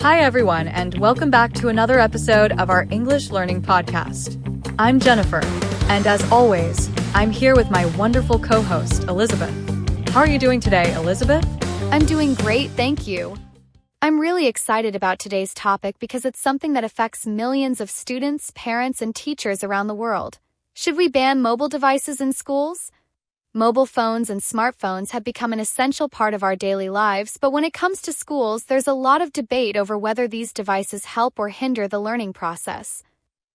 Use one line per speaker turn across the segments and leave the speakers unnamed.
Hi, everyone, and welcome back to another episode of our English Learning podcast. I'm Jennifer, and as always, I'm here with my wonderful co-host, Elizabeth. How are you doing today, Elizabeth?
I'm doing great, thank you. I'm really excited about today's topic because it's something that affects millions of students, parents, and teachers around the world. Should we ban mobile devices in schools? Mobile phones and smartphones have become an essential part of our daily lives, but when it comes to schools, there's a lot of debate over whether these devices help or hinder the learning process.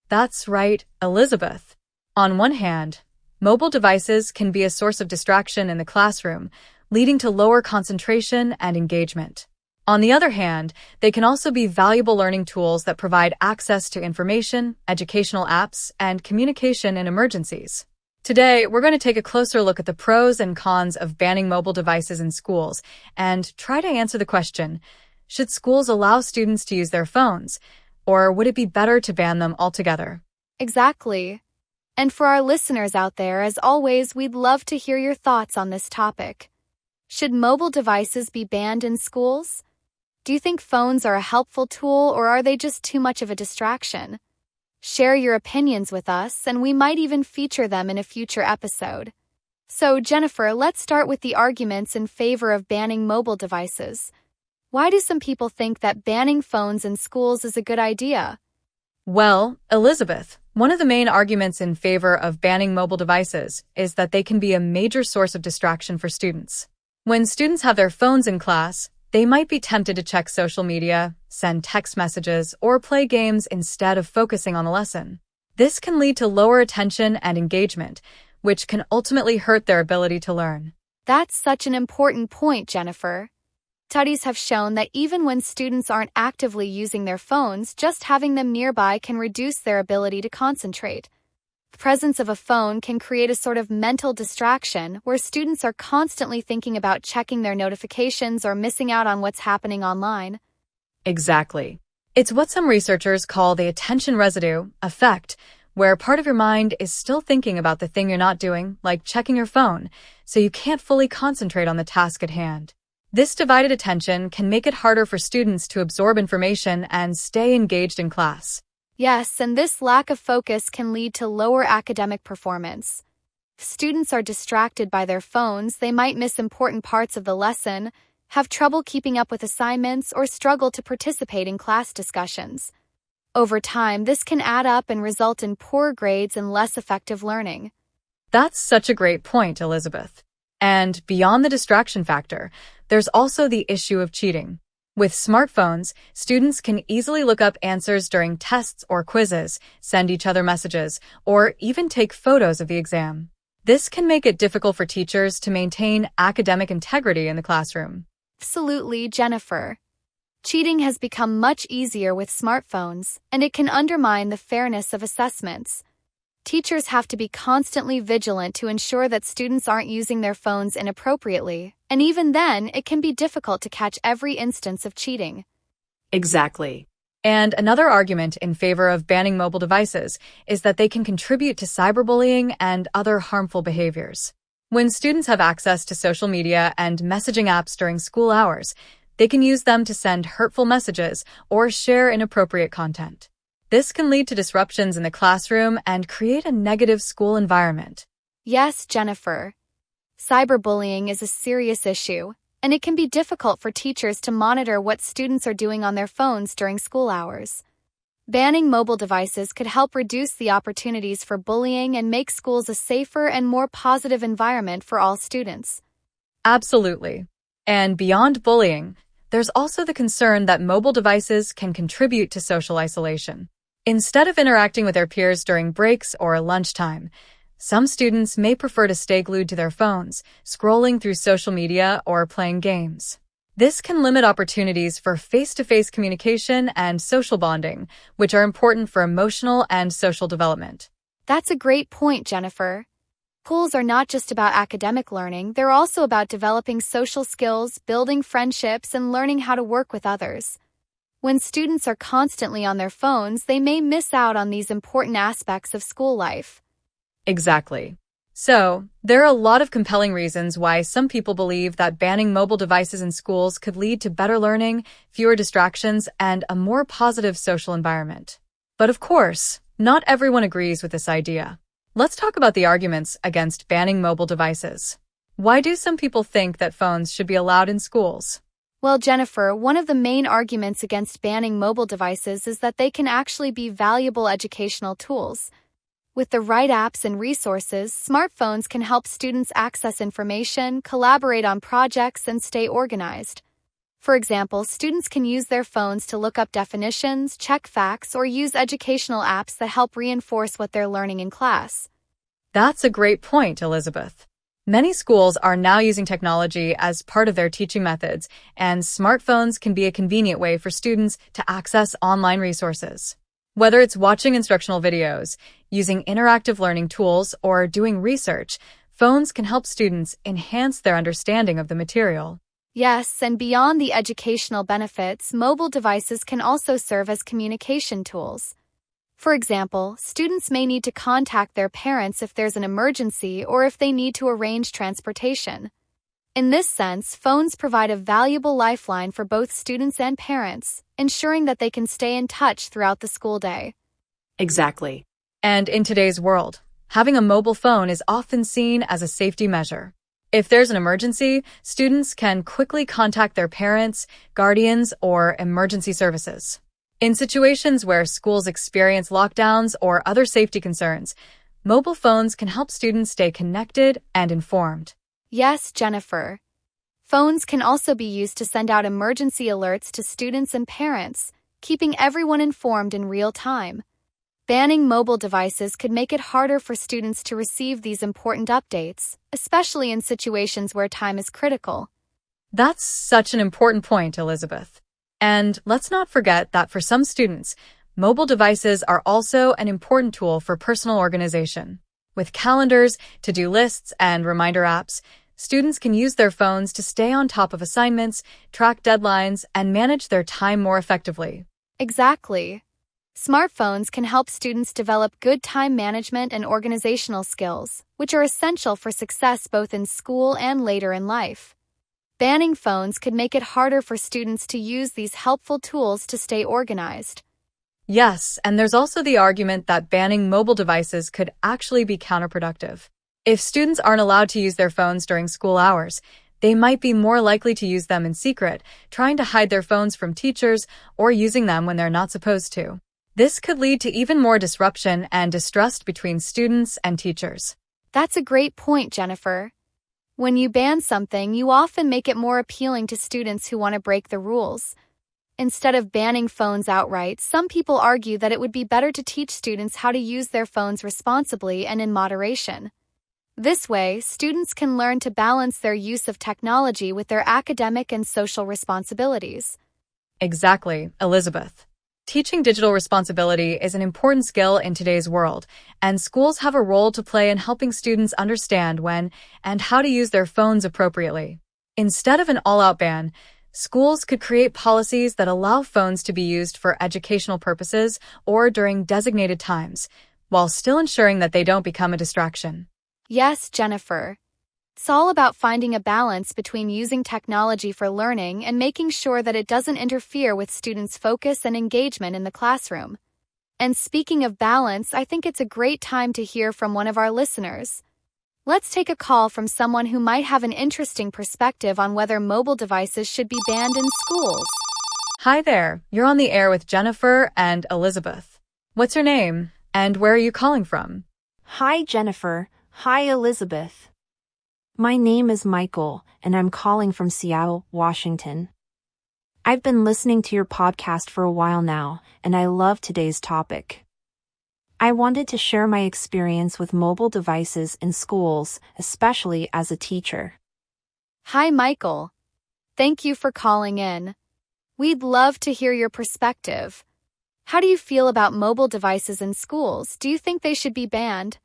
That's right, Elizabeth. On one hand, mobile devices can be a source of distraction in the classroom, leading to lower concentration and engagement. On the other hand, they can also be valuable learning tools that provide access to information, educational apps, and communication in emergencies. Today, we're going to take a closer look at the pros and cons of banning mobile devices in schools and try to answer the question, should schools allow students to use their phones, or would it be better to ban them altogether?
Exactly. And for our listeners out there, as always, we'd love to hear your thoughts on this topic. Should mobile devices be banned in schools? Do you think phones are a helpful tool, or are they just too much of a distraction? Share your opinions with us, and we might even feature them in a future episode. So, Jennifer, let's start with the arguments in favor of banning mobile devices. Why do some people think that banning phones in schools is a good idea?
Well, Elizabeth, one of the main arguments in favor of banning mobile devices is that they can be a major source of distraction for students. When students have their phones in class, they might be tempted to check social media, send text messages, or play games instead of focusing on the lesson. This can lead to lower attention and engagement, which can ultimately hurt their ability to learn.
That's such an important point, Jennifer. Studies have shown that even when students aren't actively using their phones, just having them nearby can reduce their ability to concentrate. The presence of a phone can create a sort of mental distraction where students are constantly thinking about checking their notifications or missing out on what's happening online.
Exactly. It's what some researchers call the attention residue effect, where part of your mind is still thinking about the thing you're not doing, like checking your phone, so you can't fully concentrate on the task at hand. This divided attention can make it harder for students to absorb information and stay engaged in class.
Yes, and this lack of focus can lead to lower academic performance. If students are distracted by their phones, they might miss important parts of the lesson, have trouble keeping up with assignments, or struggle to participate in class discussions. Over time, this can add up and result in poor grades and less effective learning.
That's such a great point, Elizabeth. And beyond the distraction factor, there's also the issue of cheating. With smartphones, students can easily look up answers during tests or quizzes, send each other messages, or even take photos of the exam. This can make it difficult for teachers to maintain academic integrity in the classroom.
Absolutely, Jennifer. Cheating has become much easier with smartphones, and it can undermine the fairness of assessments. Teachers have to be constantly vigilant to ensure that students aren't using their phones inappropriately, and even then, it can be difficult to catch every instance of cheating.
Exactly. And another argument in favor of banning mobile devices is that they can contribute to cyberbullying and other harmful behaviors. When students have access to social media and messaging apps during school hours, they can use them to send hurtful messages or share inappropriate content. This can lead to disruptions in the classroom and create a negative school environment.
Yes, Jennifer. Cyberbullying is a serious issue, and it can be difficult for teachers to monitor what students are doing on their phones during school hours. Banning mobile devices could help reduce the opportunities for bullying and make schools a safer and more positive environment for all students.
Absolutely. And beyond bullying, there's also the concern that mobile devices can contribute to social isolation. Instead of interacting with their peers during breaks or lunchtime, some students may prefer to stay glued to their phones, scrolling through social media or playing games. This can limit opportunities for face-to-face communication and social bonding, which are important for emotional and social development.
That's a great point, Jennifer. Schools are not just about academic learning, they're also about developing social skills, building friendships, and learning how to work with others. When students are constantly on their phones, they may miss out on these important aspects of school life.
Exactly. So, there are a lot of compelling reasons why some people believe that banning mobile devices in schools could lead to better learning, fewer distractions, and a more positive social environment. But of course, not everyone agrees with this idea. Let's talk about the arguments against banning mobile devices. Why do some people think that phones should be allowed in schools?
Well, Jennifer, one of the main arguments against banning mobile devices is that they can actually be valuable educational tools. With the right apps and resources, smartphones can help students access information, collaborate on projects, and stay organized. For example, students can use their phones to look up definitions, check facts, or use educational apps that help reinforce what they're learning in class.
That's a great point, Elizabeth. Many schools are now using technology as part of their teaching methods, and smartphones can be a convenient way for students to access online resources. Whether it's watching instructional videos, using interactive learning tools, or doing research, phones can help students enhance their understanding of the material.
Yes, and beyond the educational benefits, mobile devices can also serve as communication tools. For example, students may need to contact their parents if there's an emergency or if they need to arrange transportation. In this sense, phones provide a valuable lifeline for both students and parents, ensuring that they can stay in touch throughout the school day.
Exactly. And in today's world, having a mobile phone is often seen as a safety measure. If there's an emergency, students can quickly contact their parents, guardians, or emergency services. In situations where schools experience lockdowns or other safety concerns, mobile phones can help students stay connected and informed.
Yes, Jennifer. Phones can also be used to send out emergency alerts to students and parents, keeping everyone informed in real time. Banning mobile devices could make it harder for students to receive these important updates, especially in situations where time is critical.
That's such an important point, Elizabeth. And let's not forget that for some students, mobile devices are also an important tool for personal organization. With calendars, to-do lists, and reminder apps, students can use their phones to stay on top of assignments, track deadlines, and manage their time more effectively.
Exactly. Smartphones can help students develop good time management and organizational skills, which are essential for success both in school and later in life. Banning phones could make it harder for students to use these helpful tools to stay organized.
Yes, and there's also the argument that banning mobile devices could actually be counterproductive. If students aren't allowed to use their phones during school hours, they might be more likely to use them in secret, trying to hide their phones from teachers or using them when they're not supposed to. This could lead to even more disruption and distrust between students and teachers.
That's a great point, Jennifer. When you ban something, you often make it more appealing to students who want to break the rules. Instead of banning phones outright, some people argue that it would be better to teach students how to use their phones responsibly and in moderation. This way, students can learn to balance their use of technology with their academic and social responsibilities.
Exactly, Elizabeth. Teaching digital responsibility is an important skill in today's world, and schools have a role to play in helping students understand when and how to use their phones appropriately. Instead of an all-out ban, schools could create policies that allow phones to be used for educational purposes or during designated times, while still ensuring that they don't become a distraction.
Yes, Jennifer. It's all about finding a balance between using technology for learning and making sure that it doesn't interfere with students' focus and engagement in the classroom. And speaking of balance, I think it's a great time to hear from one of our listeners. Let's take a call from someone who might have an interesting perspective on whether mobile devices should be banned in schools.
Hi there, you're on the air with Jennifer and Elizabeth. What's your name, and where are you calling from?
Hi, Jennifer. Hi, Elizabeth. My name is Michael, and I'm calling from Seattle, Washington. I've been listening to your podcast for a while now, and I love today's topic. I wanted to share my experience with mobile devices in schools, especially as a teacher.
Hi, Michael. Thank you for calling in. We'd love to hear your perspective. How do you feel about mobile devices in schools? Do you think they should be banned?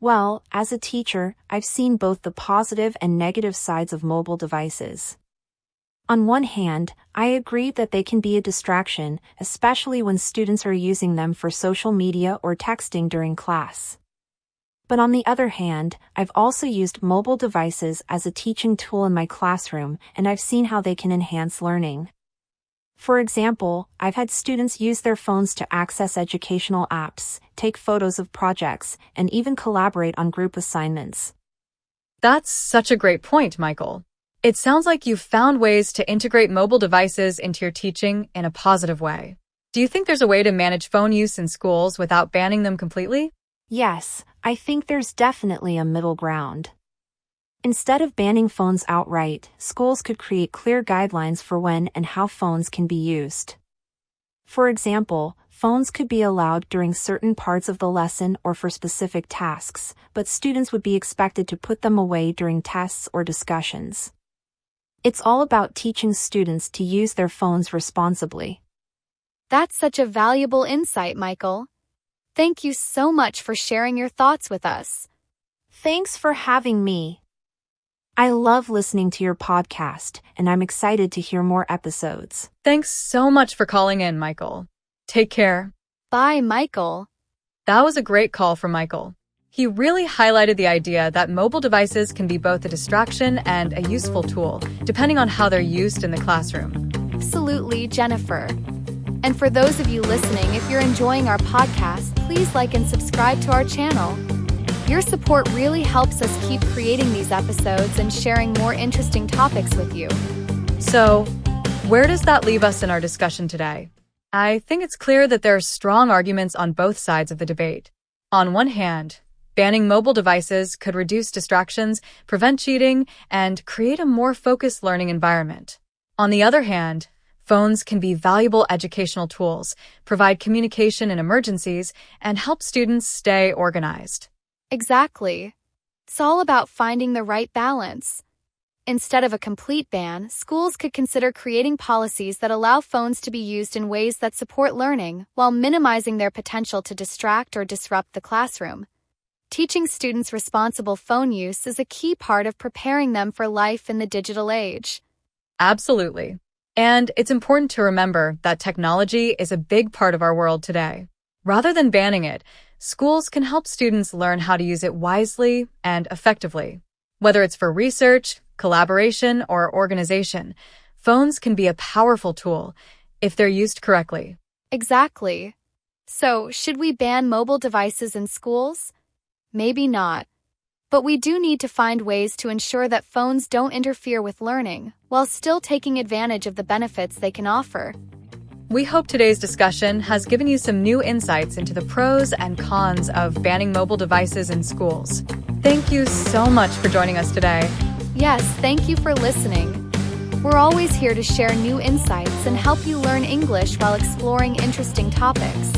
Well, as a teacher, I've seen both the positive and negative sides of mobile devices. On one hand, I agree that they can be a distraction, especially when students are using them for social media or texting during class. But on the other hand, I've also used mobile devices as a teaching tool in my classroom, and I've seen how they can enhance learning. For example, I've had students use their phones to access educational apps, take photos of projects, and even collaborate on group assignments.
That's such a great point, Michael. It sounds like you've found ways to integrate mobile devices into your teaching in a positive way. Do you think there's a way to manage phone use in schools without banning them completely?
Yes, I think there's definitely a middle ground. Instead of banning phones outright, schools could create clear guidelines for when and how phones can be used. For example, phones could be allowed during certain parts of the lesson or for specific tasks, but students would be expected to put them away during tests or discussions. It's all about teaching students to use their phones responsibly.
That's such a valuable insight, Michael. Thank you so much for sharing your thoughts with us.
Thanks for having me. I love listening to your podcast, and I'm excited to hear more episodes.
Thanks so much for calling in, Michael. Take care.
Bye, Michael.
That was a great call from Michael. He really highlighted the idea that mobile devices can be both a distraction and a useful tool, depending on how they're used in the classroom.
Absolutely, Jennifer. And for those of you listening, if you're enjoying our podcast, please like and subscribe to our channel. Your support really helps us keep creating these episodes and sharing more interesting topics with you.
So, where does that leave us in our discussion today? I think it's clear that there are strong arguments on both sides of the debate. On one hand, banning mobile devices could reduce distractions, prevent cheating, and create a more focused learning environment. On the other hand, phones can be valuable educational tools, provide communication in emergencies, and help students stay organized.
Exactly. It's all about finding the right balance. Instead of a complete ban, schools could consider creating policies that allow phones to be used in ways that support learning while minimizing their potential to distract or disrupt the classroom. Teaching students responsible phone use is a key part of preparing them for life in the digital age.
Absolutely. And it's important to remember that technology is a big part of our world today. Rather than banning it, schools can help students learn how to use it wisely and effectively. Whether it's for research, collaboration, or organization, phones can be a powerful tool if they're used correctly.
Exactly. So, should we ban mobile devices in schools? Maybe not. But we do need to find ways to ensure that phones don't interfere with learning, while still taking advantage of the benefits they can offer.
We hope today's discussion has given you some new insights into the pros and cons of banning mobile devices in schools. Thank you so much for joining us today.
Yes, thank you for listening. We're always here to share new insights and help you learn English while exploring interesting topics.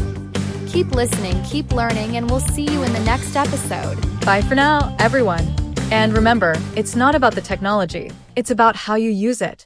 Keep listening, keep learning, and we'll see you in the next episode.
Bye for now, everyone. And remember, it's not about the technology, it's about how you use it.